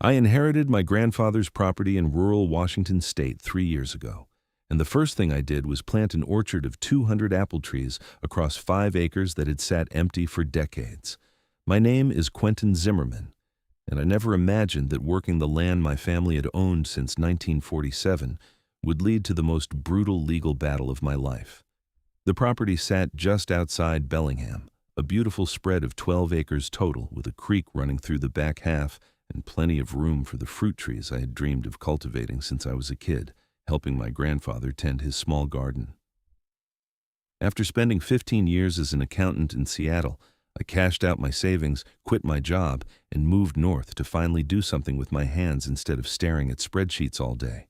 I inherited my grandfather's property in rural Washington state 3 years ago, and the first thing I did was plant an orchard of 200 apple trees across 5 acres that had sat empty for decades. My name is Quentin Zimmerman, and I never imagined that working the land my family had owned since 1947 would lead to the most brutal legal battle of my life. The property sat just outside Bellingham, a beautiful spread of 12 acres total with a creek running through the back half and plenty of room for the fruit trees I had dreamed of cultivating since I was a kid, helping my grandfather tend his small garden. After spending 15 years as an accountant in Seattle, I cashed out my savings, quit my job, and moved north to finally do something with my hands instead of staring at spreadsheets all day.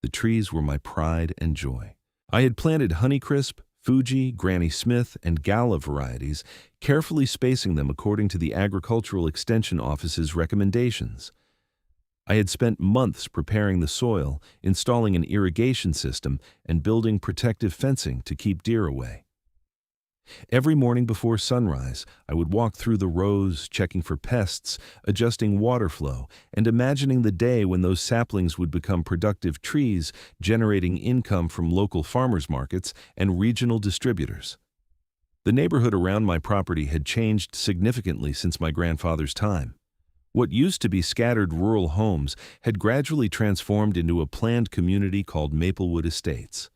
The trees were my pride and joy. I had planted Honeycrisp, Fuji, Granny Smith, and Gala varieties, carefully spacing them according to the Agricultural Extension Office's recommendations. I had spent months preparing the soil, installing an irrigation system, and building protective fencing to keep deer away. Every morning before sunrise, I would walk through the rows, checking for pests, adjusting water flow, and imagining the day when those saplings would become productive trees, generating income from local farmers markets and regional distributors. The neighborhood around my property had changed significantly since my grandfather's time. What used to be scattered rural homes had gradually transformed into a planned community called Maplewood Estates.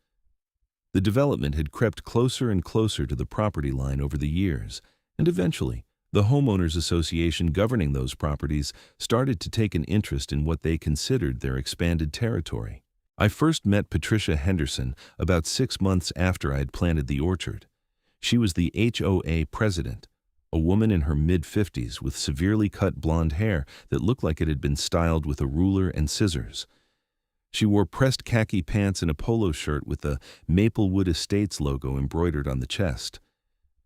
The development had crept closer and closer to the property line over the years, and eventually, the homeowners association governing those properties started to take an interest in what they considered their expanded territory. I first met Patricia Henderson about 6 months after I had planted the orchard. She was the HOA president, a woman in her mid-50s with severely cut blonde hair that looked like it had been styled with a ruler and scissors. She wore pressed khaki pants and a polo shirt with the Maplewood Estates logo embroidered on the chest.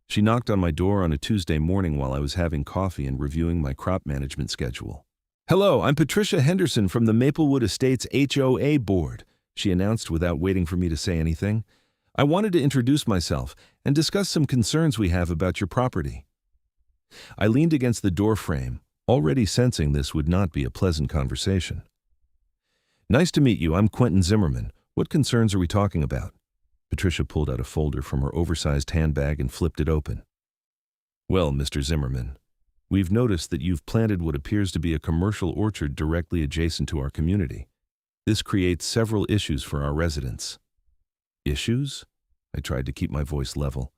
She knocked on my door on a Tuesday morning while I was having coffee and reviewing my crop management schedule. "Hello, I'm Patricia Henderson from the Maplewood Estates HOA board," she announced without waiting for me to say anything. "I wanted to introduce myself and discuss some concerns we have about your property." I leaned against the door frame, already sensing this would not be a pleasant conversation. "Nice to meet you. I'm Quentin Zimmerman. What concerns are we talking about?" Patricia pulled out a folder from her oversized handbag and flipped it open. "Well, Mr. Zimmerman, we've noticed that you've planted what appears to be a commercial orchard directly adjacent to our community. This creates several issues for our residents." "Issues?" I tried to keep my voice level.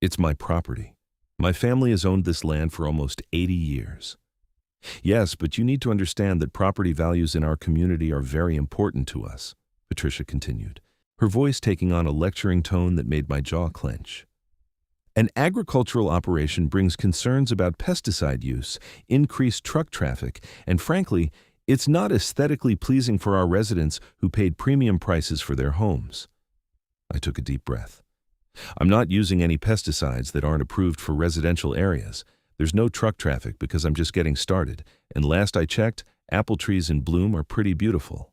"It's my property. My family has owned this land for almost 80 years. Yes, but you need to understand that property values in our community are very important to us," Patricia continued, her voice taking on a lecturing tone that made my jaw clench. "An agricultural operation brings concerns about pesticide use, increased truck traffic, and frankly, it's not aesthetically pleasing for our residents who paid premium prices for their homes." I took a deep breath. "I'm not using any pesticides that aren't approved for residential areas. There's no truck traffic because I'm just getting started, and last I checked, apple trees in bloom are pretty beautiful."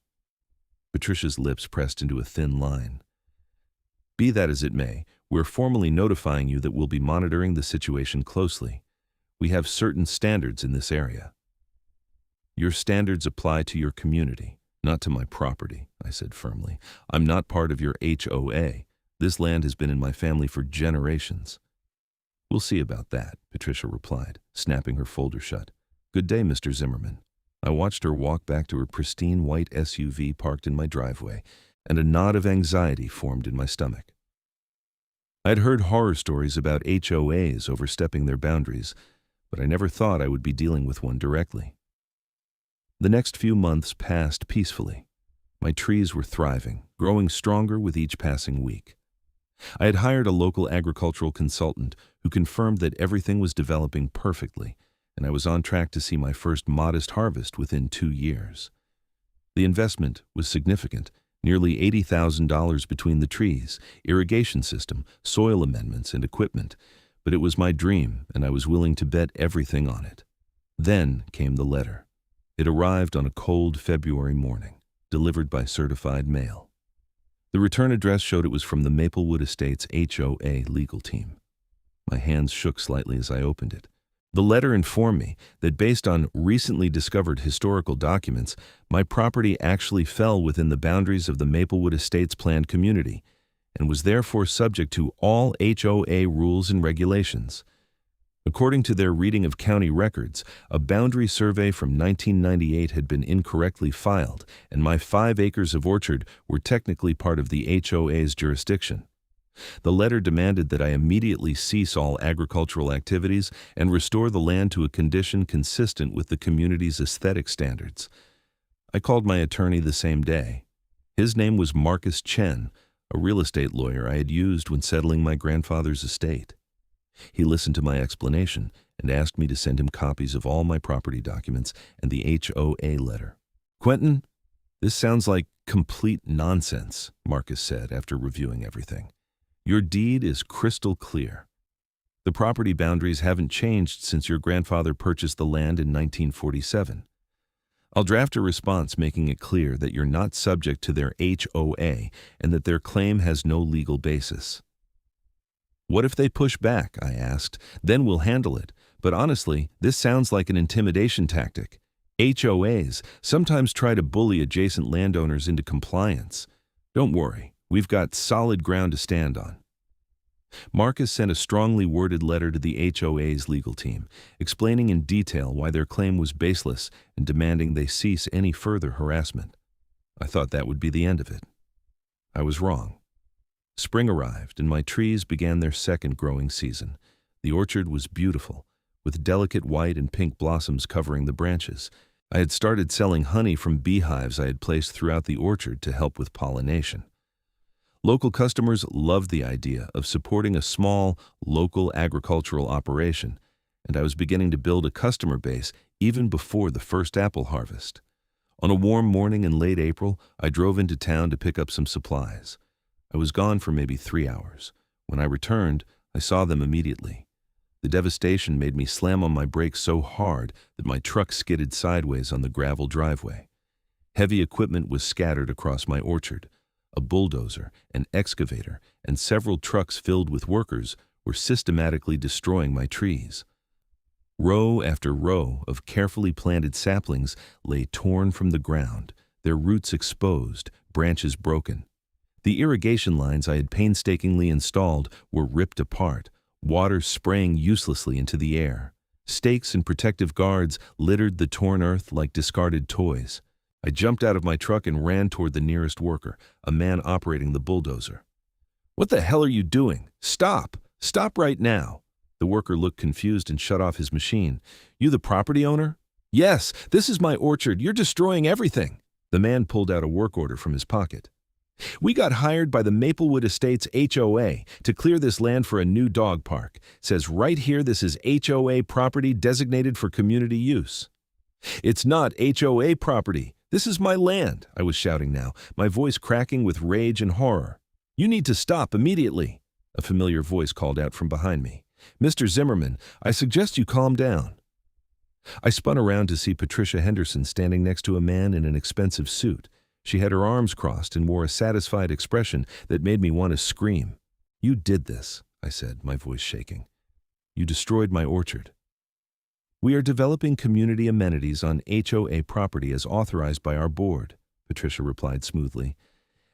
Patricia's lips pressed into a thin line. "Be that as it may, we're formally notifying you that we'll be monitoring the situation closely. We have certain standards in this area." "Your standards apply to your community, not to my property," I said firmly. "I'm not part of your HOA. This land has been in my family for generations." "We'll see about that," Patricia replied, snapping her folder shut. "Good day, Mr. Zimmerman." I watched her walk back to her pristine white SUV parked in my driveway, and a knot of anxiety formed in my stomach. I had heard horror stories about HOAs overstepping their boundaries, but I never thought I would be dealing with one directly. The next few months passed peacefully. My trees were thriving, growing stronger with each passing week. I had hired a local agricultural consultant who confirmed that everything was developing perfectly, and I was on track to see my first modest harvest within 2 years. The investment was significant, nearly $80,000 between the trees, irrigation system, soil amendments, and equipment, but it was my dream, and I was willing to bet everything on it. Then came the letter. It arrived on a cold February morning, delivered by certified mail. The return address showed it was from the Maplewood Estates HOA legal team. My hands shook slightly as I opened it. The letter informed me that based on recently discovered historical documents, my property actually fell within the boundaries of the Maplewood Estates planned community and was therefore subject to all HOA rules and regulations. According to their reading of county records, a boundary survey from 1998 had been incorrectly filed, and my 5 acres of orchard were technically part of the HOA's jurisdiction. The letter demanded that I immediately cease all agricultural activities and restore the land to a condition consistent with the community's aesthetic standards. I called my attorney the same day. His name was Marcus Chen, a real estate lawyer I had used when settling my grandfather's estate. He listened to my explanation and asked me to send him copies of all my property documents and the HOA letter. "Quentin, this sounds like complete nonsense," Marcus said after reviewing everything. "Your deed is crystal clear. The property boundaries haven't changed since your grandfather purchased the land in 1947. I'll draft a response making it clear that you're not subject to their HOA and that their claim has no legal basis." "What if they push back?" I asked. "Then we'll handle it. But honestly, this sounds like an intimidation tactic. HOAs sometimes try to bully adjacent landowners into compliance. Don't worry, we've got solid ground to stand on." Marcus sent a strongly worded letter to the HOA's legal team, explaining in detail why their claim was baseless and demanding they cease any further harassment. I thought that would be the end of it. I was wrong. Spring arrived, and my trees began their second growing season. The orchard was beautiful, with delicate white and pink blossoms covering the branches. I had started selling honey from beehives I had placed throughout the orchard to help with pollination. Local customers loved the idea of supporting a small, local agricultural operation, and I was beginning to build a customer base even before the first apple harvest. On a warm morning in late April, I drove into town to pick up some supplies. I was gone for maybe 3 hours. When I returned, I saw them immediately. The devastation made me slam on my brakes so hard that my truck skidded sideways on the gravel driveway. Heavy equipment was scattered across my orchard. A bulldozer, an excavator, and several trucks filled with workers were systematically destroying my trees. Row after row of carefully planted saplings lay torn from the ground, their roots exposed, branches broken. The irrigation lines I had painstakingly installed were ripped apart, water spraying uselessly into the air. Stakes and protective guards littered the torn earth like discarded toys. I jumped out of my truck and ran toward the nearest worker, a man operating the bulldozer. "What the hell are you doing? Stop! Stop right now!" The worker looked confused and shut off his machine. "You the property owner?" "Yes, this is my orchard. You're destroying everything." The man pulled out a work order from his pocket. "We got hired by the Maplewood Estates HOA to clear this land for a new dog park. Says right here this is HOA property designated for community use." "It's not HOA property. This is my land," I was shouting now, my voice cracking with rage and horror. "You need to stop immediately," a familiar voice called out from behind me. "Mr. Zimmerman, I suggest you calm down." I spun around to see Patricia Henderson standing next to a man in an expensive suit. She had her arms crossed and wore a satisfied expression that made me want to scream. "You did this," I said, my voice shaking. "You destroyed my orchard." "We are developing community amenities on HOA property as authorized by our board," Patricia replied smoothly.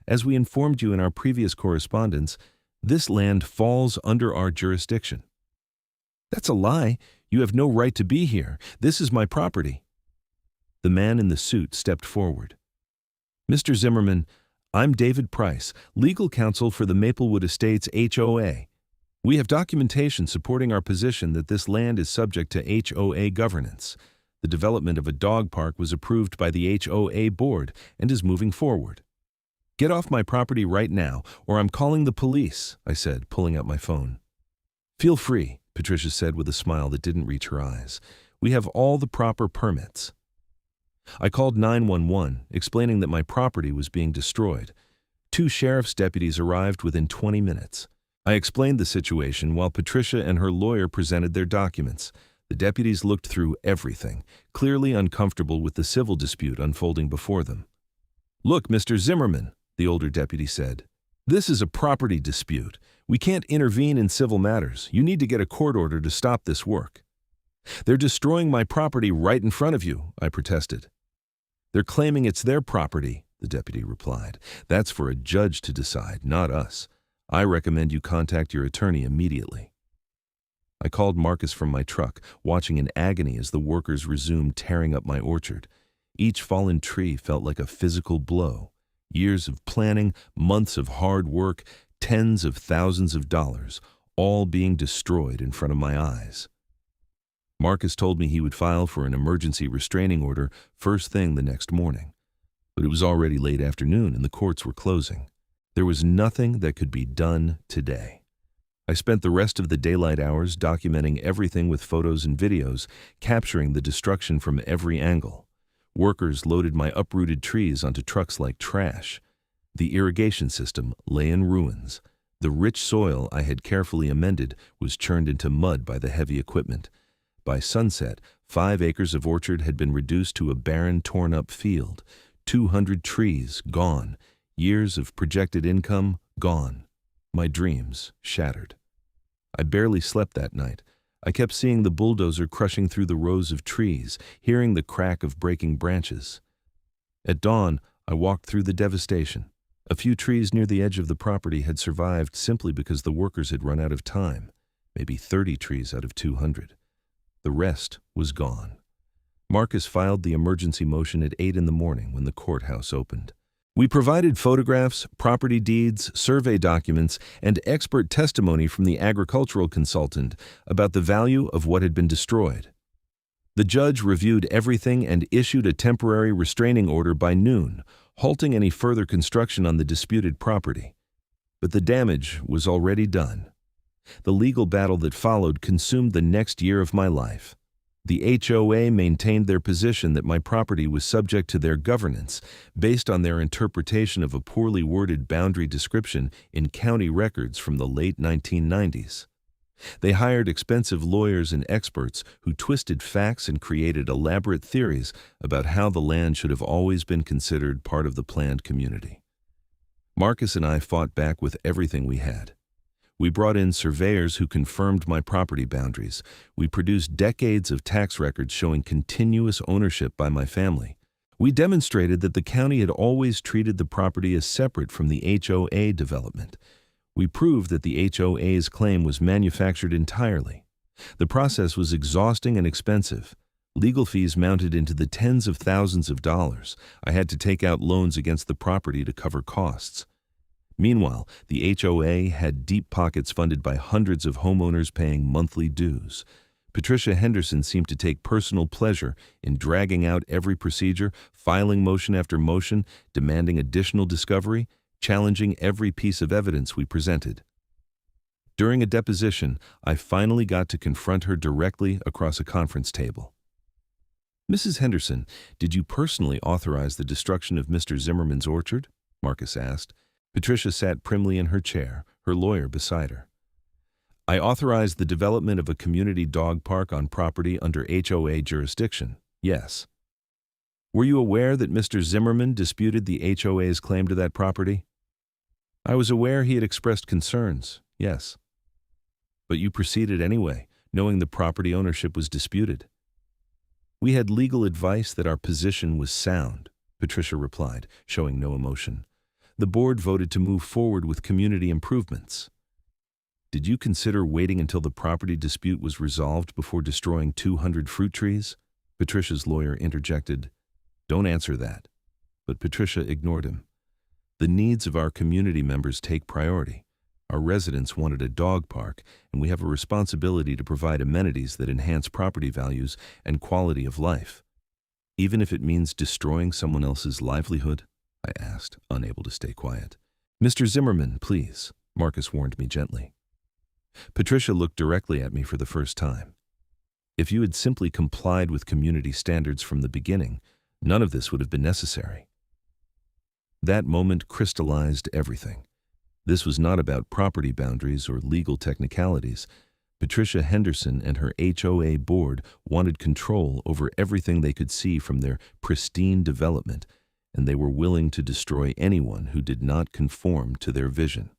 "As we informed you in our previous correspondence, this land falls under our jurisdiction." "That's a lie. You have no right to be here. This is my property." The man in the suit stepped forward. "Mr. Zimmerman, I'm David Price, legal counsel for the Maplewood Estates HOA. We have documentation supporting our position that this land is subject to HOA governance. The development of a dog park was approved by the HOA board and is moving forward." "Get off my property right now, or I'm calling the police," I said, pulling out my phone. "Feel free," Patricia said with a smile that didn't reach her eyes. "We have all the proper permits." I called 911, explaining that my property was being destroyed. 2 sheriff's deputies arrived within 20 minutes. I explained the situation while Patricia and her lawyer presented their documents. The deputies looked through everything, clearly uncomfortable with the civil dispute unfolding before them. "Look, Mr. Zimmerman," the older deputy said, "this is a property dispute. We can't intervene in civil matters. You need to get a court order to stop this work." "They're destroying my property right in front of you," I protested. "They're claiming it's their property," the deputy replied. "That's for a judge to decide, not us. I recommend you contact your attorney immediately." I called Marcus from my truck, watching in agony as the workers resumed tearing up my orchard. Each fallen tree felt like a physical blow. Years of planning, months of hard work, tens of thousands of dollars, all being destroyed in front of my eyes. Marcus told me he would file for an emergency restraining order first thing the next morning. But it was already late afternoon and the courts were closing. There was nothing that could be done today. I spent the rest of the daylight hours documenting everything with photos and videos, capturing the destruction from every angle. Workers loaded my uprooted trees onto trucks like trash. The irrigation system lay in ruins. The rich soil I had carefully amended was churned into mud by the heavy equipment. By sunset, 5 acres of orchard had been reduced to a barren, torn-up field. 200 trees gone. Years of projected income gone. My dreams shattered. I barely slept that night. I kept seeing the bulldozer crushing through the rows of trees, hearing the crack of breaking branches. At dawn, I walked through the devastation. A few trees near the edge of the property had survived simply because the workers had run out of time, maybe 30 trees out of 200. The rest was gone. Marcus filed the emergency motion at 8 in the morning when the courthouse opened. We provided photographs, property deeds, survey documents, and expert testimony from the agricultural consultant about the value of what had been destroyed. The judge reviewed everything and issued a temporary restraining order by noon, halting any further construction on the disputed property. But the damage was already done. The legal battle that followed consumed the next year of my life. The HOA maintained their position that my property was subject to their governance based on their interpretation of a poorly worded boundary description in county records from the late 1990s. They hired expensive lawyers and experts who twisted facts and created elaborate theories about how the land should have always been considered part of the planned community. Marcus and I fought back with everything we had. We brought in surveyors who confirmed my property boundaries. We produced decades of tax records showing continuous ownership by my family. We demonstrated that the county had always treated the property as separate from the HOA development. We proved that the HOA's claim was manufactured entirely. The process was exhausting and expensive. Legal fees mounted into the tens of thousands of dollars. I had to take out loans against the property to cover costs. Meanwhile, the HOA had deep pockets funded by hundreds of homeowners paying monthly dues. Patricia Henderson seemed to take personal pleasure in dragging out every procedure, filing motion after motion, demanding additional discovery, challenging every piece of evidence we presented. During a deposition, I finally got to confront her directly across a conference table. "Mrs. Henderson, did you personally authorize the destruction of Mr. Zimmerman's orchard?" Marcus asked. Patricia sat primly in her chair, her lawyer beside her. "I authorized the development of a community dog park on property under HOA jurisdiction, yes." "Were you aware that Mr. Zimmerman disputed the HOA's claim to that property?" "I was aware he had expressed concerns, yes." "But you proceeded anyway, knowing the property ownership was disputed." "We had legal advice that our position was sound," Patricia replied, showing no emotion. "The board voted to move forward with community improvements." "Did you consider waiting until the property dispute was resolved before destroying 200 fruit trees?" Patricia's lawyer interjected. "Don't answer that." But Patricia ignored him. "The needs of our community members take priority. Our residents wanted a dog park, and we have a responsibility to provide amenities that enhance property values and quality of life. Even if it means destroying someone else's livelihood?" I asked, unable to stay quiet. "Mr. Zimmerman, please," Marcus warned me gently. Patricia looked directly at me for the first time. "If you had simply complied with community standards from the beginning, none of this would have been necessary." That moment crystallized everything. This was not about property boundaries or legal technicalities. Patricia Henderson and her HOA board wanted control over everything they could see from their pristine development, and they were willing to destroy anyone who did not conform to their vision.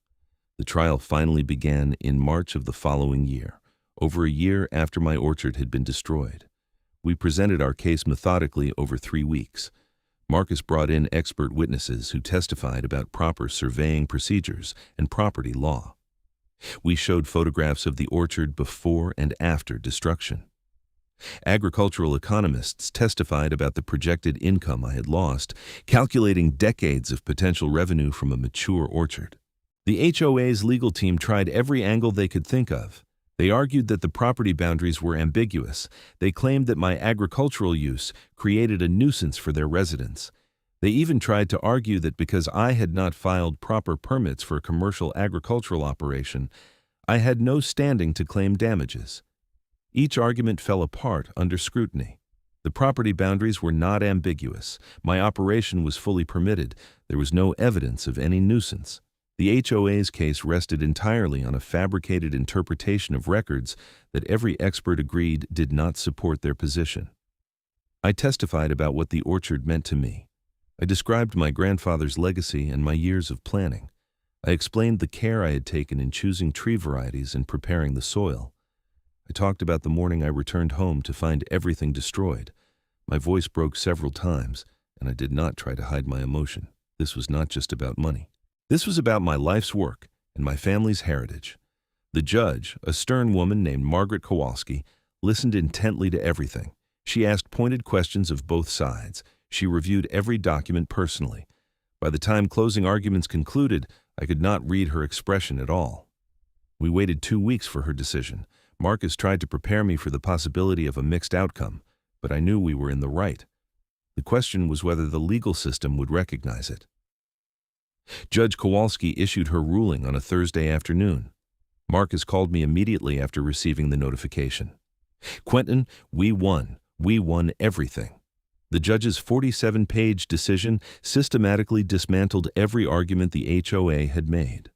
The trial finally began in March of the following year, over a year after my orchard had been destroyed. We presented our case methodically over 3 weeks. Marcus brought in expert witnesses who testified about proper surveying procedures and property law. We showed photographs of the orchard before and after destruction. Agricultural economists testified about the projected income I had lost, calculating decades of potential revenue from a mature orchard. The HOA's legal team tried every angle they could think of. They argued that the property boundaries were ambiguous. They claimed that my agricultural use created a nuisance for their residents. They even tried to argue that because I had not filed proper permits for a commercial agricultural operation, I had no standing to claim damages. Each argument fell apart under scrutiny. The property boundaries were not ambiguous. My operation was fully permitted. There was no evidence of any nuisance. The HOA's case rested entirely on a fabricated interpretation of records that every expert agreed did not support their position. I testified about what the orchard meant to me. I described my grandfather's legacy and my years of planning. I explained the care I had taken in choosing tree varieties and preparing the soil. I talked about the morning I returned home to find everything destroyed. My voice broke several times, and I did not try to hide my emotion. This was not just about money. This was about my life's work and my family's heritage. The judge, a stern woman named Margaret Kowalski, listened intently to everything. She asked pointed questions of both sides. She reviewed every document personally. By the time closing arguments concluded, I could not read her expression at all. We waited 2 weeks for her decision. Marcus tried to prepare me for the possibility of a mixed outcome, but I knew we were in the right. The question was whether the legal system would recognize it. Judge Kowalski issued her ruling on a Thursday afternoon. Marcus called me immediately after receiving the notification. "Quentin, we won. We won everything." The judge's 47-page decision systematically dismantled every argument the HOA had made.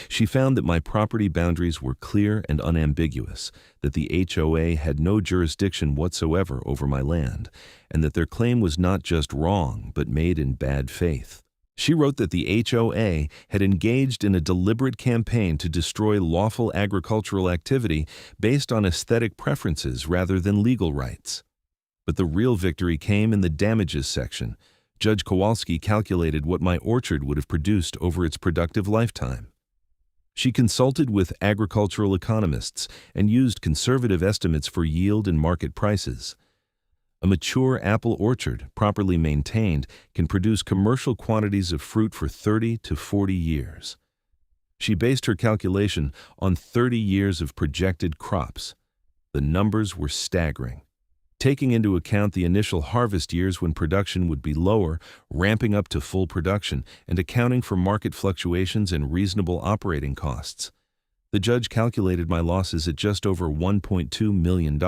She found that my property boundaries were clear and unambiguous, that the HOA had no jurisdiction whatsoever over my land, and that their claim was not just wrong, but made in bad faith. She wrote that the HOA had engaged in a deliberate campaign to destroy lawful agricultural activity based on aesthetic preferences rather than legal rights. But the real victory came in the damages section. Judge Kowalski calculated what my orchard would have produced over its productive lifetime. She consulted with agricultural economists and used conservative estimates for yield and market prices. A mature apple orchard, properly maintained, can produce commercial quantities of fruit for 30 to 40 years. She based her calculation on 30 years of projected crops. The numbers were staggering. Taking into account the initial harvest years when production would be lower, ramping up to full production, and accounting for market fluctuations and reasonable operating costs. The judge calculated my losses at just over $1.2 million.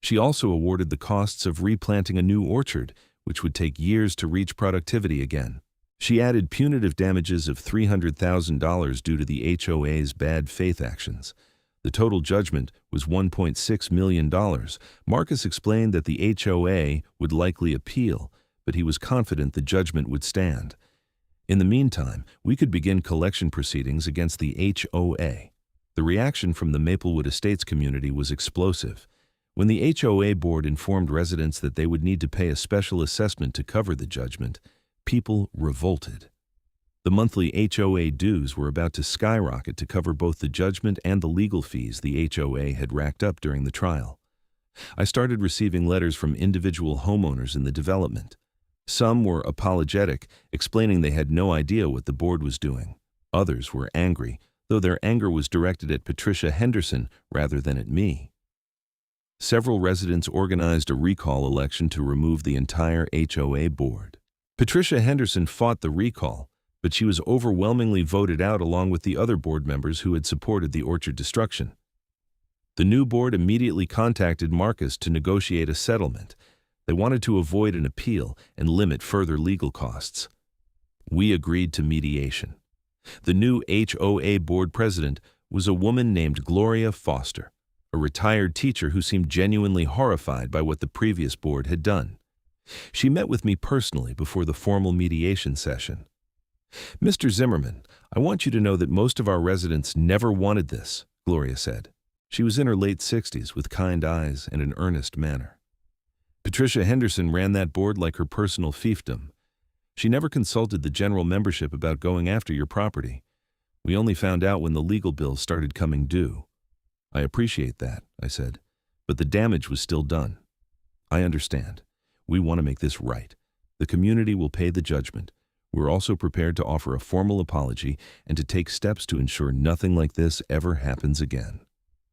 She also awarded the costs of replanting a new orchard, which would take years to reach productivity again. She added punitive damages of $300,000 due to the HOA's bad faith actions. The total judgment was $1.6 million. Marcus explained that the HOA would likely appeal, but he was confident the judgment would stand. In the meantime, we could begin collection proceedings against the HOA. The reaction from the Maplewood Estates community was explosive. When the HOA board informed residents that they would need to pay a special assessment to cover the judgment, people revolted. The monthly HOA dues were about to skyrocket to cover both the judgment and the legal fees the HOA had racked up during the trial. I started receiving letters from individual homeowners in the development. Some were apologetic, explaining they had no idea what the board was doing. Others were angry, though their anger was directed at Patricia Henderson rather than at me. Several residents organized a recall election to remove the entire HOA board. Patricia Henderson fought the recall, but she was overwhelmingly voted out along with the other board members who had supported the orchard destruction. The new board immediately contacted Marcus to negotiate a settlement. They wanted to avoid an appeal and limit further legal costs. We agreed to mediation. The new HOA board president was a woman named Gloria Foster, a retired teacher who seemed genuinely horrified by what the previous board had done. She met with me personally before the formal mediation session. "Mr. Zimmerman, I want you to know that most of our residents never wanted this," Gloria said. She was in her late 60s with kind eyes and an earnest manner. Patricia Henderson ran that board like her personal fiefdom. She never consulted the general membership about going after your property. We only found out when the legal bills started coming due. I appreciate that, I said, but the damage was still done. I understand. We want to make this right. The community will pay the judgment. We're also prepared to offer a formal apology and to take steps to ensure nothing like this ever happens again.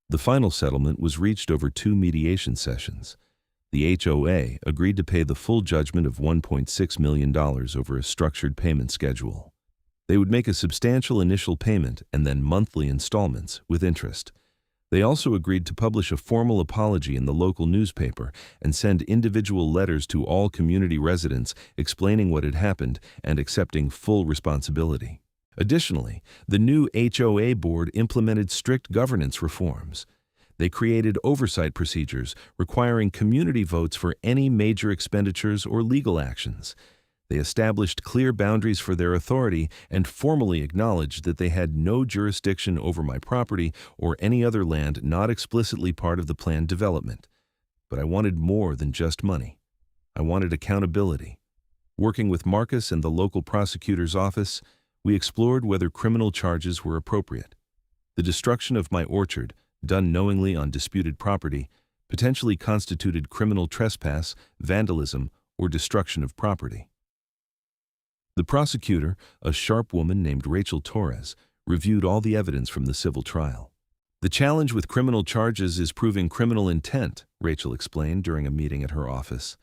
The final settlement was reached over 2 mediation sessions. The HOA agreed to pay the full judgment of $1.6 million over a structured payment schedule. They would make a substantial initial payment and then monthly installments with interest. They also agreed to publish a formal apology in the local newspaper and send individual letters to all community residents explaining what had happened and accepting full responsibility. Additionally, the new HOA board implemented strict governance reforms. They created oversight procedures requiring community votes for any major expenditures or legal actions. They established clear boundaries for their authority and formally acknowledged that they had no jurisdiction over my property or any other land not explicitly part of the planned development. But I wanted more than just money. I wanted accountability. Working with Marcus and the local prosecutor's office, we explored whether criminal charges were appropriate. The destruction of my orchard, done knowingly on disputed property, potentially constituted criminal trespass, vandalism, or destruction of property. The prosecutor, a sharp woman named Rachel Torres, reviewed all the evidence from the civil trial. The challenge with criminal charges is proving criminal intent, Rachel explained during a meeting at her office.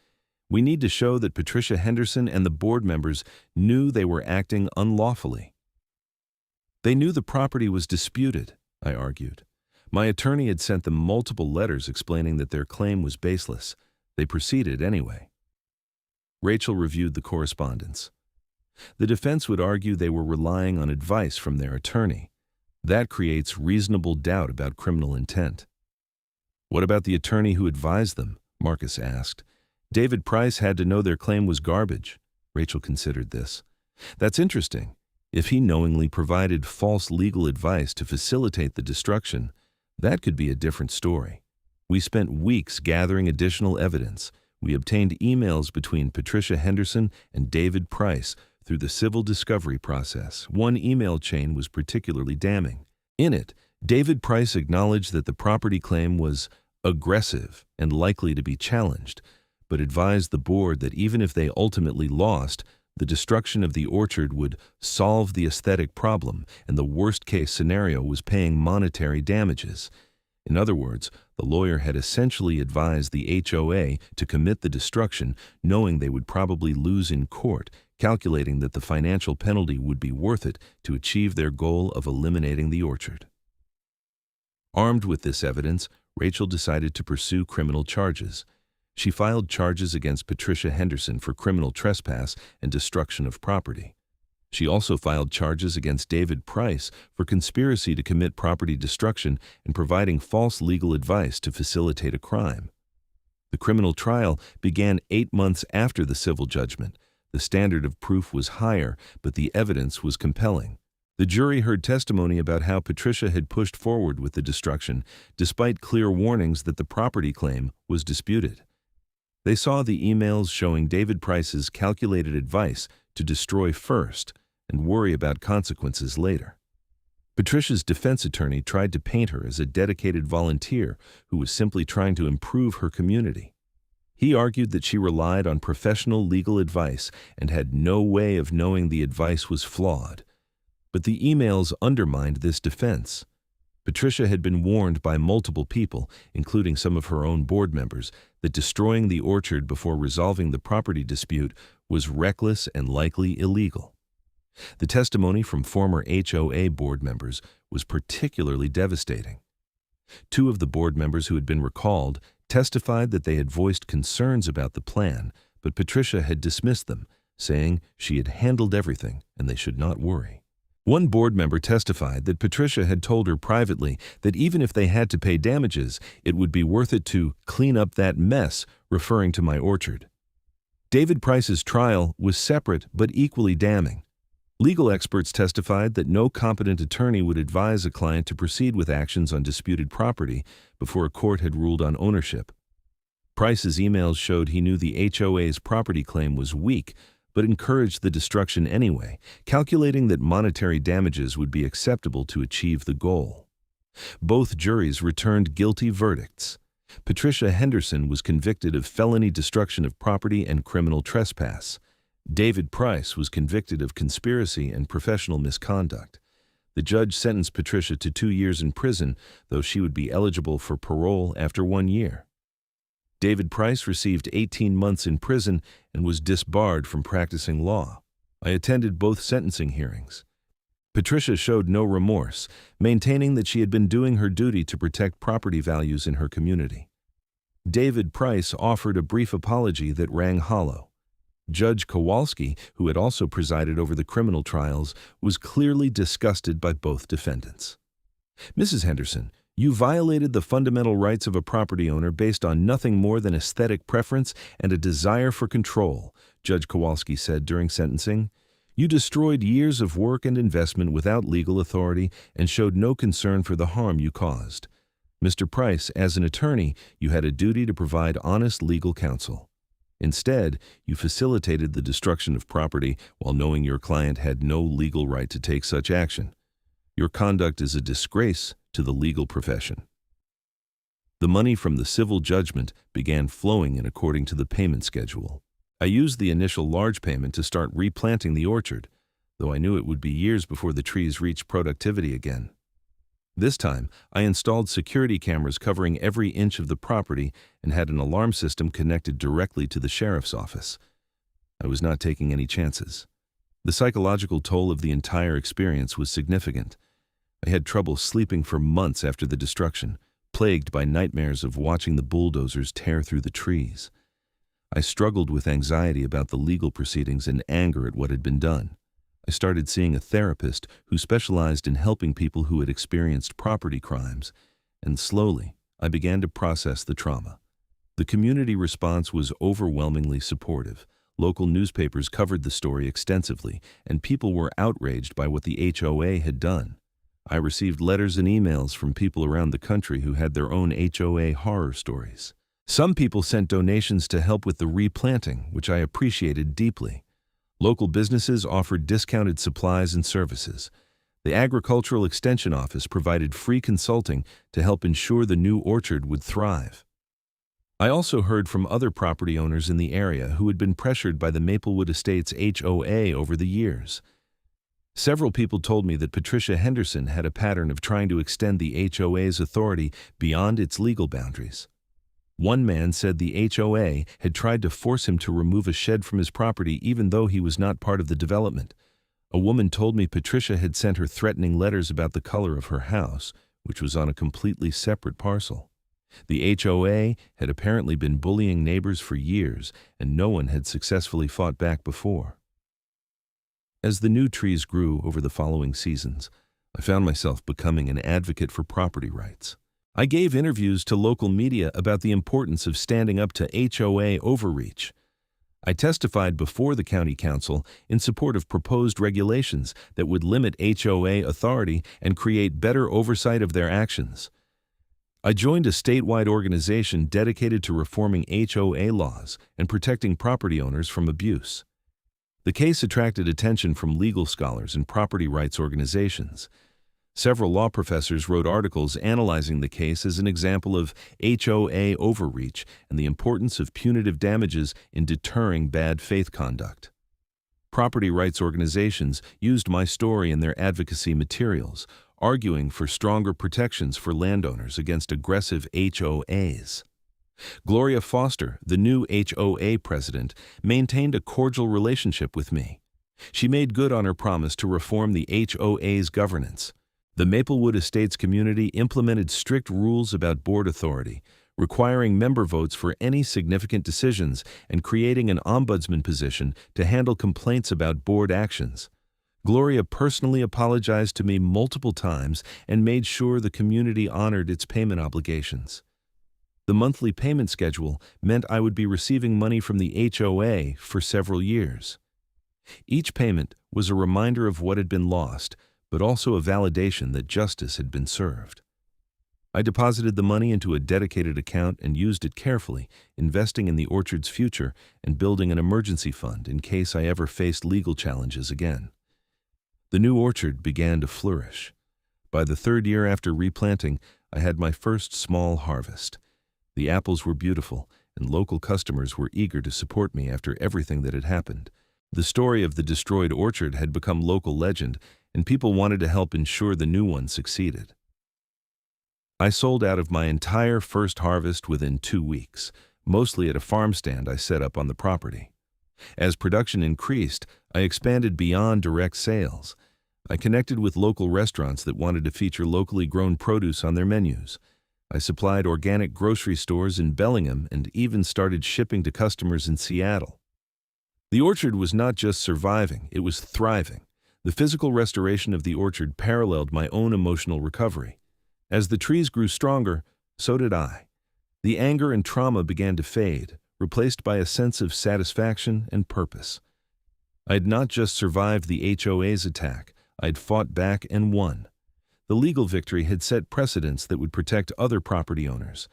We need to show that Patricia Henderson and the board members knew they were acting unlawfully. They knew the property was disputed, I argued. My attorney had sent them multiple letters explaining that their claim was baseless. They proceeded anyway. Rachel reviewed the correspondence. The defense would argue they were relying on advice from their attorney. That creates reasonable doubt about criminal intent. What about the attorney who advised them? Marcus asked. David Price had to know their claim was garbage. Rachel considered this. That's interesting. If he knowingly provided false legal advice to facilitate the destruction, that could be a different story. We spent weeks gathering additional evidence. We obtained emails between Patricia Henderson and David Price through the civil discovery process. One email chain was particularly damning. In it, David Price acknowledged that the property claim was aggressive and likely to be challenged, but advised the board that even if they ultimately lost, the destruction of the orchard would solve the aesthetic problem, and the worst-case scenario was paying monetary damages. In other words, the lawyer had essentially advised the HOA to commit the destruction, knowing they would probably lose in court, calculating that the financial penalty would be worth it to achieve their goal of eliminating the orchard. Armed with this evidence, Rachel decided to pursue criminal charges. She filed charges against Patricia Henderson for criminal trespass and destruction of property. She also filed charges against David Price for conspiracy to commit property destruction and providing false legal advice to facilitate a crime. The criminal trial began 8 months after the civil judgment. The standard of proof was higher, but the evidence was compelling. The jury heard testimony about how Patricia had pushed forward with the destruction, despite clear warnings that the property claim was disputed. They saw the emails showing David Price's calculated advice to destroy first and worry about consequences later. Patricia's defense attorney tried to paint her as a dedicated volunteer who was simply trying to improve her community. He argued that she relied on professional legal advice and had no way of knowing the advice was flawed. But the emails undermined this defense. Patricia had been warned by multiple people, including some of her own board members, that destroying the orchard before resolving the property dispute was reckless and likely illegal. The testimony from former HOA board members was particularly devastating. 2 of the board members who had been recalled testified that they had voiced concerns about the plan, but Patricia had dismissed them, saying she had handled everything and they should not worry. One board member testified that Patricia had told her privately that even if they had to pay damages, it would be worth it to clean up that mess, referring to my orchard. David Price's trial was separate but equally damning. Legal experts testified that no competent attorney would advise a client to proceed with actions on disputed property before a court had ruled on ownership. Price's emails showed he knew the HOA's property claim was weak, but encouraged the destruction anyway, calculating that monetary damages would be acceptable to achieve the goal. Both juries returned guilty verdicts. Patricia Henderson was convicted of felony destruction of property and criminal trespass. David Price was convicted of conspiracy and professional misconduct. The judge sentenced Patricia to 2 years in prison, though she would be eligible for parole after 1 year. David Price received 18 months in prison and was disbarred from practicing law. I attended both sentencing hearings. Patricia showed no remorse, maintaining that she had been doing her duty to protect property values in her community. David Price offered a brief apology that rang hollow. Judge Kowalski, who had also presided over the criminal trials, was clearly disgusted by both defendants. "Mrs. Henderson, you violated the fundamental rights of a property owner based on nothing more than aesthetic preference and a desire for control," Judge Kowalski said during sentencing. "You destroyed years of work and investment without legal authority and showed no concern for the harm you caused. Mr. Price, as an attorney, you had a duty to provide honest legal counsel. Instead, you facilitated the destruction of property while knowing your client had no legal right to take such action. Your conduct is a disgrace to the legal profession." The money from the civil judgment began flowing in according to the payment schedule. I used the initial large payment to start replanting the orchard, though I knew it would be years before the trees reached productivity again. This time, I installed security cameras covering every inch of the property and had an alarm system connected directly to the sheriff's office. I was not taking any chances. The psychological toll of the entire experience was significant. I had trouble sleeping for months after the destruction, plagued by nightmares of watching the bulldozers tear through the trees. I struggled with anxiety about the legal proceedings and anger at what had been done. I started seeing a therapist who specialized in helping people who had experienced property crimes, and slowly, I began to process the trauma. The community response was overwhelmingly supportive. Local newspapers covered the story extensively, and people were outraged by what the HOA had done. I received letters and emails from people around the country who had their own HOA horror stories. Some people sent donations to help with the replanting, which I appreciated deeply. Local businesses offered discounted supplies and services. The Agricultural Extension Office provided free consulting to help ensure the new orchard would thrive. I also heard from other property owners in the area who had been pressured by the Maplewood Estates HOA over the years. Several people told me that Patricia Henderson had a pattern of trying to extend the HOA's authority beyond its legal boundaries. One man said the HOA had tried to force him to remove a shed from his property even though he was not part of the development. A woman told me Patricia had sent her threatening letters about the color of her house, which was on a completely separate parcel. The HOA had apparently been bullying neighbors for years, and no one had successfully fought back before. As the new trees grew over the following seasons, I found myself becoming an advocate for property rights. I gave interviews to local media about the importance of standing up to HOA overreach. I testified before the county council in support of proposed regulations that would limit HOA authority and create better oversight of their actions. I joined a statewide organization dedicated to reforming HOA laws and protecting property owners from abuse. The case attracted attention from legal scholars and property rights organizations. Several law professors wrote articles analyzing the case as an example of HOA overreach and the importance of punitive damages in deterring bad faith conduct. Property rights organizations used my story in their advocacy materials, arguing for stronger protections for landowners against aggressive HOAs. Gloria Foster, the new HOA president, maintained a cordial relationship with me. She made good on her promise to reform the HOA's governance. The Maplewood Estates community implemented strict rules about board authority, requiring member votes for any significant decisions and creating an ombudsman position to handle complaints about board actions. Gloria personally apologized to me multiple times and made sure the community honored its payment obligations. The monthly payment schedule meant I would be receiving money from the HOA for several years. Each payment was a reminder of what had been lost, but also a validation that justice had been served. I deposited the money into a dedicated account and used it carefully, investing in the orchard's future and building an emergency fund in case I ever faced legal challenges again. The new orchard began to flourish. By the third year after replanting, I had my first small harvest. The apples were beautiful, and local customers were eager to support me after everything that had happened. The story of the destroyed orchard had become local legend, and people wanted to help ensure the new one succeeded. I sold out of my entire first harvest within 2 weeks, mostly at a farm stand I set up on the property. As production increased, I expanded beyond direct sales. I connected with local restaurants that wanted to feature locally grown produce on their menus. I supplied organic grocery stores in Bellingham and even started shipping to customers in Seattle. The orchard was not just surviving, it was thriving. The physical restoration of the orchard paralleled my own emotional recovery. As the trees grew stronger, so did I. The anger and trauma began to fade, replaced by a sense of satisfaction and purpose. I had not just survived the HOA's attack, I had fought back and won. The legal victory had set precedents that would protect other property owners.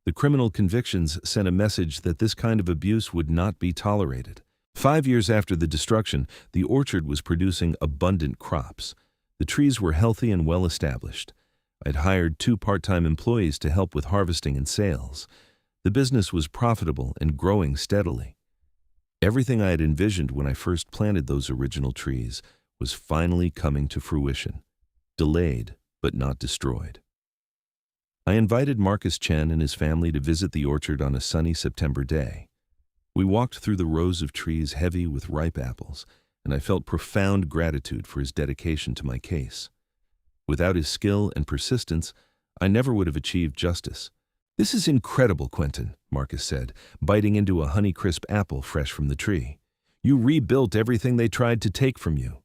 The criminal convictions sent a message that this kind of abuse would not be tolerated. 5 years after the destruction, the orchard was producing abundant crops. The trees were healthy and well established. I'd hired 2 part-time employees to help with harvesting and sales. The business was profitable and growing steadily. Everything I had envisioned when I first planted those original trees was finally coming to fruition. Delayed, but not destroyed. I invited Marcus Chen and his family to visit the orchard on a sunny September day. We walked through the rows of trees heavy with ripe apples, and I felt profound gratitude for his dedication to my case. Without his skill and persistence, I never would have achieved justice. "This is incredible, Quentin," Marcus said, biting into a Honeycrisp apple fresh from the tree. "You rebuilt everything they tried to take from you."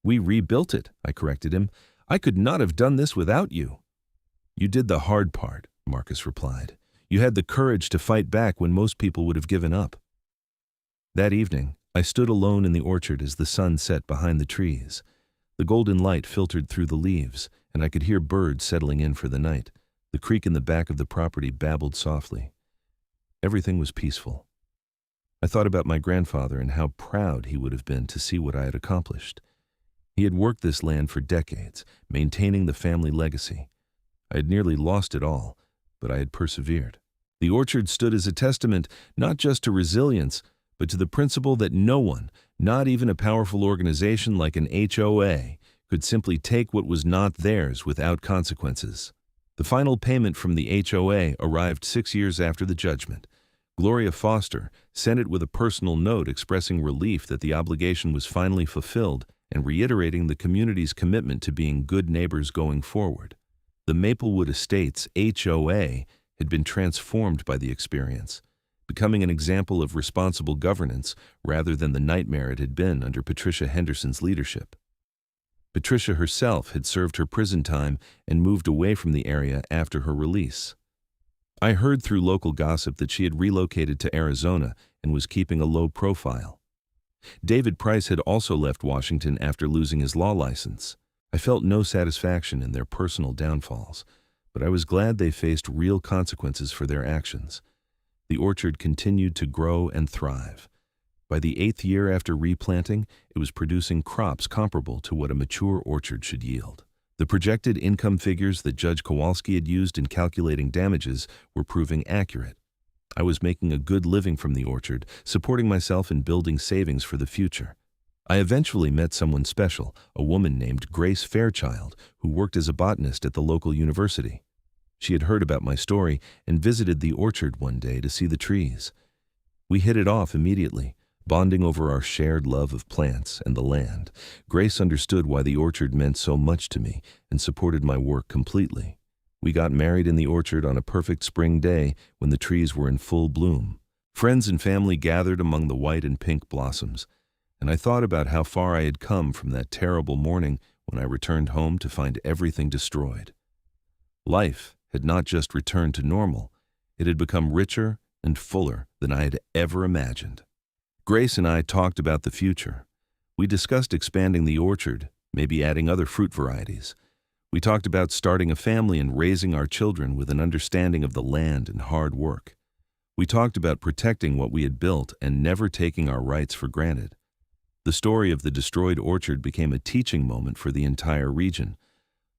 "We rebuilt it," I corrected him. "I could not have done this without you." "You did the hard part," Marcus replied. "You had the courage to fight back when most people would have given up." That evening, I stood alone in the orchard as the sun set behind the trees. The golden light filtered through the leaves, and I could hear birds settling in for the night. The creek in the back of the property babbled softly. Everything was peaceful. I thought about my grandfather and how proud he would have been to see what I had accomplished. He had worked this land for decades, maintaining the family legacy. I had nearly lost it all, but I had persevered. The orchard stood as a testament not just to resilience, but to the principle that no one, not even a powerful organization like an HOA, could simply take what was not theirs without consequences. The final payment from the HOA arrived 6 years after the judgment. Gloria Foster sent it with a personal note expressing relief that the obligation was finally fulfilled and reiterating the community's commitment to being good neighbors going forward. The Maplewood Estates HOA had been transformed by the experience, becoming an example of responsible governance rather than the nightmare it had been under Patricia Henderson's leadership. Patricia herself had served her prison time and moved away from the area after her release. I heard through local gossip that she had relocated to Arizona and was keeping a low profile. David Price had also left Washington after losing his law license. I felt no satisfaction in their personal downfalls, but I was glad they faced real consequences for their actions. The orchard continued to grow and thrive. By the 8th year after replanting, it was producing crops comparable to what a mature orchard should yield. The projected income figures that Judge Kowalski had used in calculating damages were proving accurate. I was making a good living from the orchard, supporting myself and building savings for the future. I eventually met someone special, a woman named Grace Fairchild, who worked as a botanist at the local university. She had heard about my story and visited the orchard one day to see the trees. We hit it off immediately, bonding over our shared love of plants and the land. Grace understood why the orchard meant so much to me and supported my work completely. We got married in the orchard on a perfect spring day when the trees were in full bloom. Friends and family gathered among the white and pink blossoms, and I thought about how far I had come from that terrible morning when I returned home to find everything destroyed. Life had not just returned to normal, it had become richer and fuller than I had ever imagined. Grace and I talked about the future. We discussed expanding the orchard, maybe adding other fruit varieties. We talked about starting a family and raising our children with an understanding of the land and hard work. We talked about protecting what we had built and never taking our rights for granted. The story of the destroyed orchard became a teaching moment for the entire region.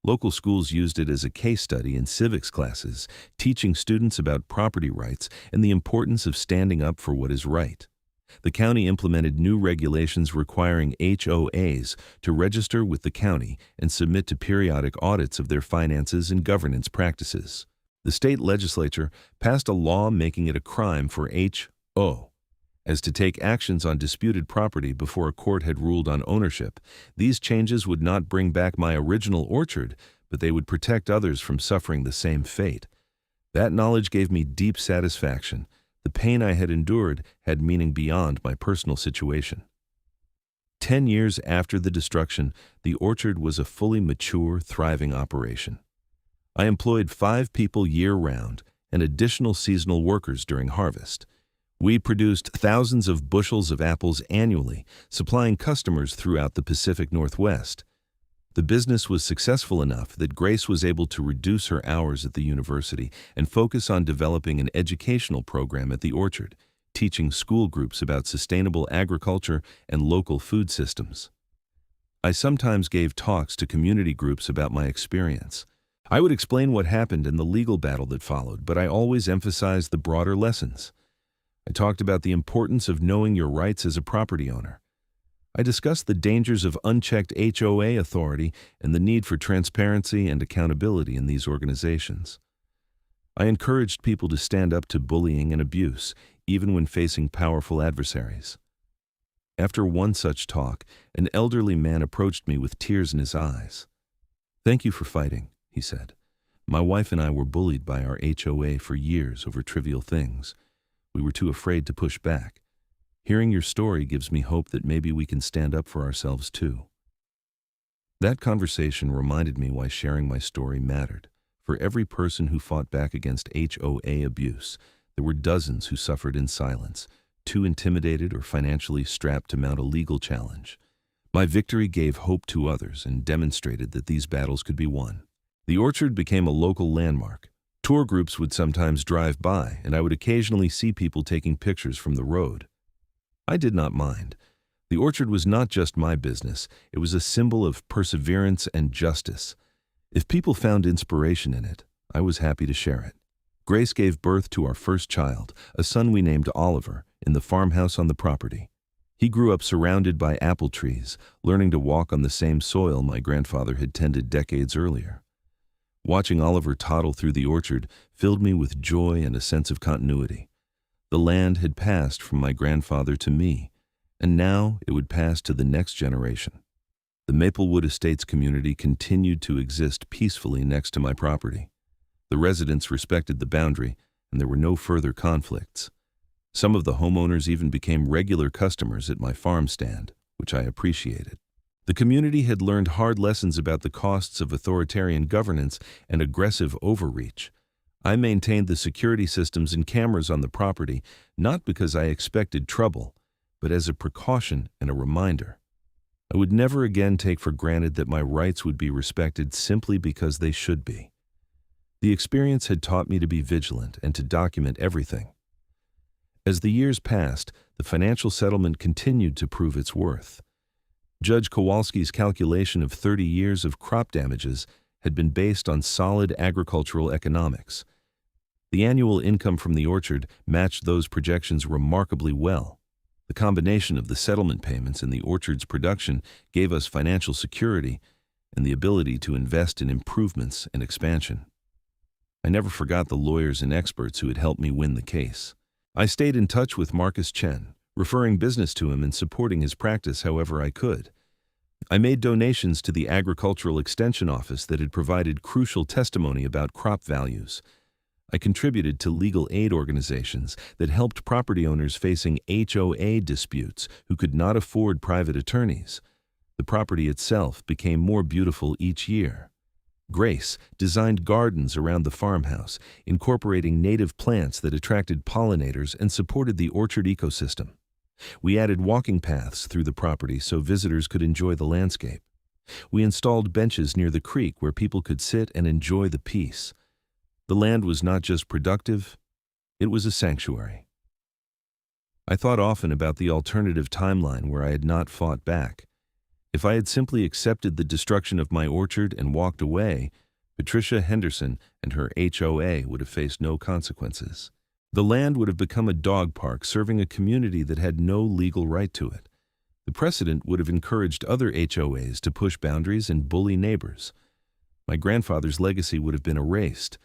Local schools used it as a case study in civics classes, teaching students about property rights and the importance of standing up for what is right. The county implemented new regulations requiring HOAs to register with the county and submit to periodic audits of their finances and governance practices. The state legislature passed a law making it a crime for HO as to take actions on disputed property before a court had ruled on ownership. These changes would not bring back my original orchard, but they would protect others from suffering the same fate. That knowledge gave me deep satisfaction. The pain I had endured had meaning beyond my personal situation. 10 years after the destruction, the orchard was a fully mature, thriving operation. I employed 5 people year-round and additional seasonal workers during harvest. We produced thousands of bushels of apples annually, supplying customers throughout the Pacific Northwest. The business was successful enough that Grace was able to reduce her hours at the university and focus on developing an educational program at the orchard, teaching school groups about sustainable agriculture and local food systems. I sometimes gave talks to community groups about my experience. I would explain what happened and the legal battle that followed, but I always emphasized the broader lessons. I talked about the importance of knowing your rights as a property owner. I discussed the dangers of unchecked HOA authority and the need for transparency and accountability in these organizations. I encouraged people to stand up to bullying and abuse, even when facing powerful adversaries. After one such talk, an elderly man approached me with tears in his eyes. "Thank you for fighting," he said. "My wife and I were bullied by our HOA for years over trivial things. We were too afraid to push back. Hearing your story gives me hope that maybe we can stand up for ourselves too." That conversation reminded me why sharing my story mattered. For every person who fought back against HOA abuse, there were dozens who suffered in silence, too intimidated or financially strapped to mount a legal challenge. My victory gave hope to others and demonstrated that these battles could be won. The orchard became a local landmark. Tour groups would sometimes drive by, and I would occasionally see people taking pictures from the road. I did not mind. The orchard was not just my business, it was a symbol of perseverance and justice. If people found inspiration in it, I was happy to share it. Grace gave birth to our first child, a son we named Oliver, in the farmhouse on the property. He grew up surrounded by apple trees, learning to walk on the same soil my grandfather had tended decades earlier. Watching Oliver toddle through the orchard filled me with joy and a sense of continuity. The land had passed from my grandfather to me, and now it would pass to the next generation. The Maplewood Estates community continued to exist peacefully next to my property. The residents respected the boundary, and there were no further conflicts. Some of the homeowners even became regular customers at my farm stand, which I appreciated. The community had learned hard lessons about the costs of authoritarian governance and aggressive overreach. I maintained the security systems and cameras on the property, not because I expected trouble, but as a precaution and a reminder. I would never again take for granted that my rights would be respected simply because they should be. The experience had taught me to be vigilant and to document everything. As the years passed, the financial settlement continued to prove its worth. Judge Kowalski's calculation of 30 years of crop damages had been based on solid agricultural economics. The annual income from the orchard matched those projections remarkably well. The combination of the settlement payments and the orchard's production gave us financial security and the ability to invest in improvements and expansion. I never forgot the lawyers and experts who had helped me win the case. I stayed in touch with Marcus Chen, referring business to him and supporting his practice however I could. I made donations to the Agricultural Extension Office that had provided crucial testimony about crop values. I contributed to legal aid organizations that helped property owners facing HOA disputes who could not afford private attorneys. The property itself became more beautiful each year. Grace designed gardens around the farmhouse, incorporating native plants that attracted pollinators and supported the orchard ecosystem. We added walking paths through the property so visitors could enjoy the landscape. We installed benches near the creek where people could sit and enjoy the peace. The land was not just productive, it was a sanctuary. I thought often about the alternative timeline where I had not fought back. If I had simply accepted the destruction of my orchard and walked away, Patricia Henderson and her HOA would have faced no consequences. The land would have become a dog park serving a community that had no legal right to it. The precedent would have encouraged other HOAs to push boundaries and bully neighbors. My grandfather's legacy would have been erased.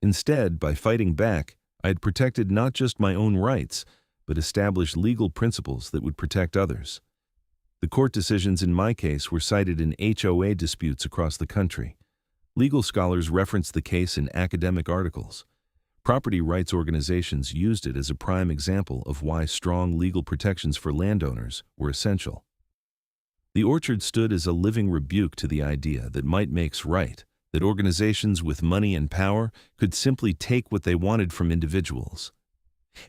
Instead, by fighting back, I had protected not just my own rights, but established legal principles that would protect others. The court decisions in my case were cited in HOA disputes across the country. Legal scholars referenced the case in academic articles. Property rights organizations used it as a prime example of why strong legal protections for landowners were essential. The orchard stood as a living rebuke to the idea that might makes right, that organizations with money and power could simply take what they wanted from individuals.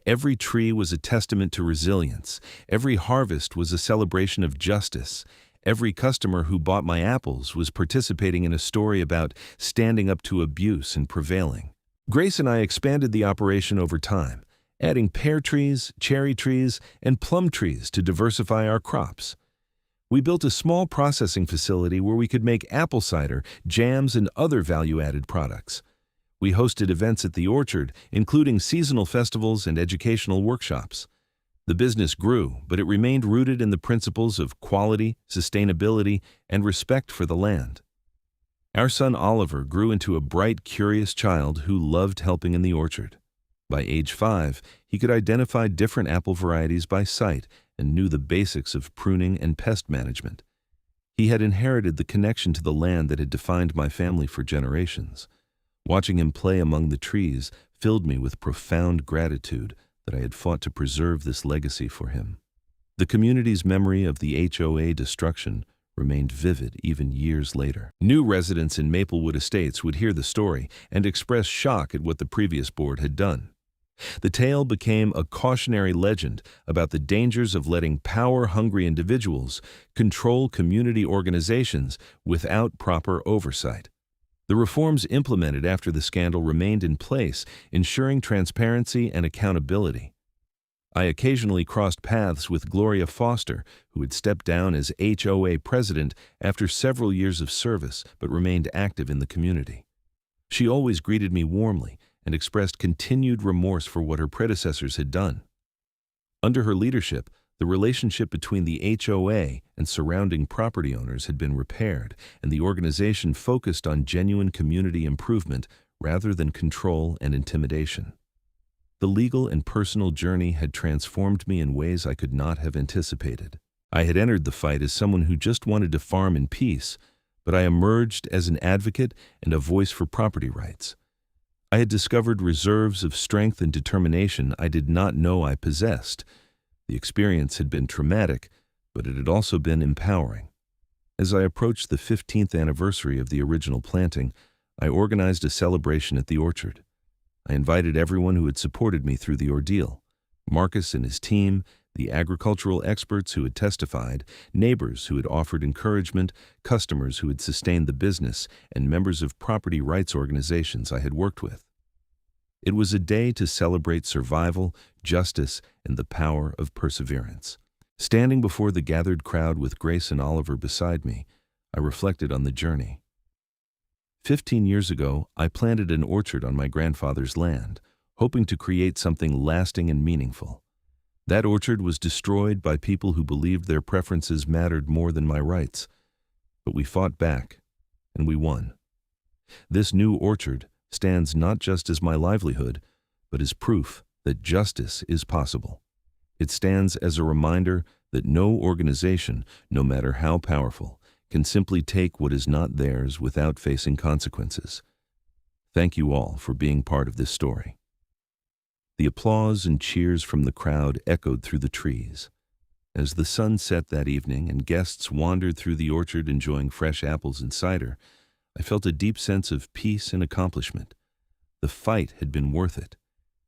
Every tree was a testament to resilience. Every harvest was a celebration of justice. Every customer who bought my apples was participating in a story about standing up to abuse and prevailing. Grace and I expanded the operation over time, adding pear trees, cherry trees, and plum trees to diversify our crops. We built a small processing facility where we could make apple cider, jams, and other value-added products. We hosted events at the orchard, including seasonal festivals and educational workshops. The business grew, but it remained rooted in the principles of quality, sustainability, and respect for the land. Our son Oliver grew into a bright, curious child who loved helping in the orchard. By age 5, he could identify different apple varieties by sight and knew the basics of pruning and pest management. He had inherited the connection to the land that had defined my family for generations. Watching him play among the trees filled me with profound gratitude that I had fought to preserve this legacy for him. The community's memory of the HOA destruction remained vivid even years later. New residents in Maplewood Estates would hear the story and express shock at what the previous board had done. The tale became a cautionary legend about the dangers of letting power-hungry individuals control community organizations without proper oversight. The reforms implemented after the scandal remained in place, ensuring transparency and accountability. I occasionally crossed paths with Gloria Foster, who had stepped down as HOA president after several years of service but remained active in the community. She always greeted me warmly and expressed continued remorse for what her predecessors had done. Under her leadership, the relationship between the HOA and surrounding property owners had been repaired, and the organization focused on genuine community improvement rather than control and intimidation. The legal and personal journey had transformed me in ways I could not have anticipated. I had entered the fight as someone who just wanted to farm in peace, but I emerged as an advocate and a voice for property rights. I had discovered reserves of strength and determination I did not know I possessed. The experience had been traumatic, but it had also been empowering. As I approached the 15th anniversary of the original planting, I organized a celebration at the orchard. I invited everyone who had supported me through the ordeal: Marcus and his team, the agricultural experts who had testified, neighbors who had offered encouragement, customers who had sustained the business, and members of property rights organizations I had worked with. It was a day to celebrate survival, justice, and the power of perseverance. Standing before the gathered crowd with Grace and Oliver beside me, I reflected on the journey. 15 years ago, I planted an orchard on my grandfather's land, hoping to create something lasting and meaningful. That orchard was destroyed by people who believed their preferences mattered more than my rights. But we fought back, and we won. This new orchard stands not just as my livelihood, but as proof that justice is possible. It stands as a reminder that no organization, no matter how powerful, can simply take what is not theirs without facing consequences. Thank you all for being part of this story. The applause and cheers from the crowd echoed through the trees. As the sun set that evening and guests wandered through the orchard enjoying fresh apples and cider, I felt a deep sense of peace and accomplishment. The fight had been worth it.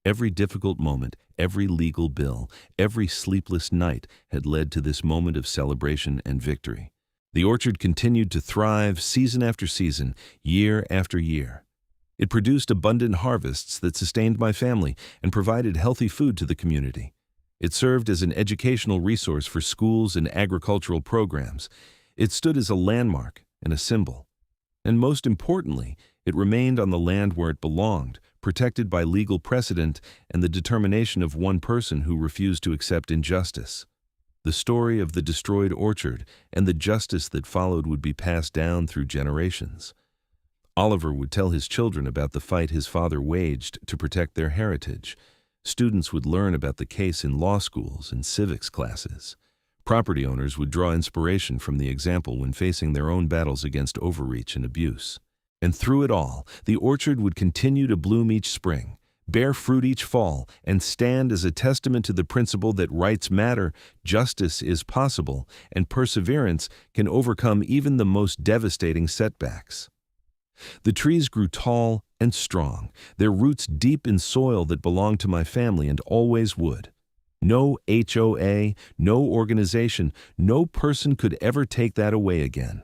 Every difficult moment, every legal bill, every sleepless night had led to this moment of celebration and victory. The orchard continued to thrive season after season, year after year. It produced abundant harvests that sustained my family and provided healthy food to the community. It served as an educational resource for schools and agricultural programs. It stood as a landmark and a symbol. And most importantly, it remained on the land where it belonged, protected by legal precedent and the determination of one person who refused to accept injustice. The story of the destroyed orchard and the justice that followed would be passed down through generations. Oliver would tell his children about the fight his father waged to protect their heritage. Students would learn about the case in law schools and civics classes. Property owners would draw inspiration from the example when facing their own battles against overreach and abuse. And through it all, the orchard would continue to bloom each spring, bear fruit each fall, and stand as a testament to the principle that rights matter, justice is possible, and perseverance can overcome even the most devastating setbacks. The trees grew tall and strong, their roots deep in soil that belonged to my family and always would. No HOA, no organization, no person could ever take that away again.